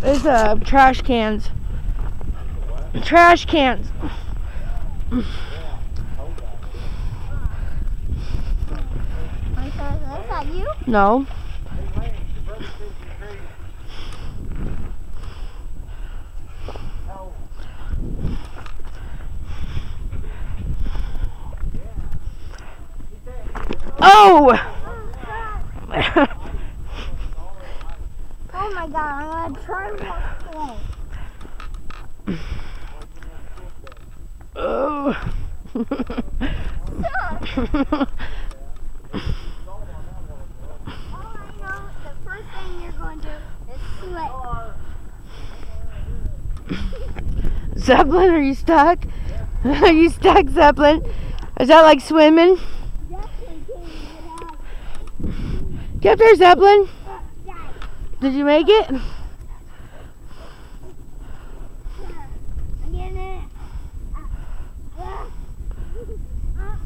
It's trash cans. Trash cans. Is that you? No. Oh! Oh my god, I'm gonna try to walk away. Oh. All I know, the first thing you're going to do is slip. Zeppelin, are you stuck? Are you stuck, Zeppelin? Is that like swimming? Get up there, Zeppelin. Did you make it? I'm getting it.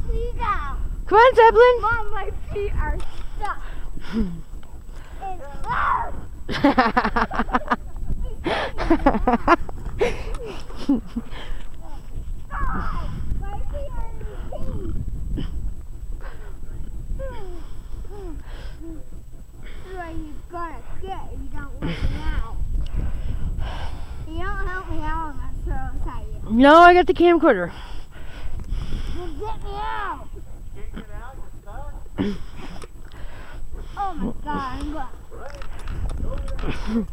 Please out. Come on, Zeppelin. Mom, my feet are stuck. You gotta get it. You don't let me out. You don't help me out, I'm gonna throw it at you. No, I got the camcorder. Well, get me out. Can't get out, you're stuck. Oh my god, I'm going.